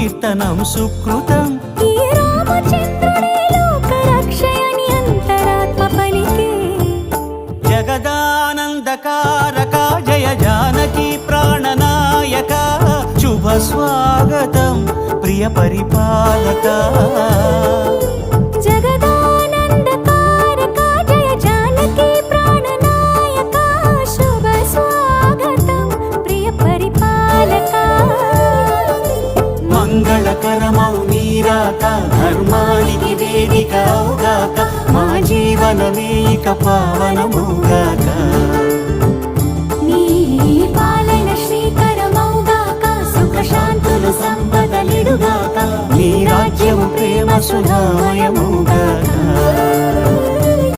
కీర్తనం సుకృతం. ఈ రామచంద్రుడే లోకరక్షయని అంతరాత్మ పలికే. జగదానందకారక జయ జానకి ప్రాణనాయక శుభ స్వాగతం ప్రియ పరిపాలక. జగదానందకారక జయ జానకి ప్రాణనాయక శుభ స్వాగతం ప్రియ పరిపాలక. మంగళకరమౌ నీరాక ధర్మానికి వేదిక అవుగాక మా జీవనమే ఇక పావనమౌగాక. నీ పాలన శ్రీకరమౌగాక సుఖ శాంతులు సంపదలిడుగాక నీ రాజ్యము ప్రేమ సుధామయమౌగాక.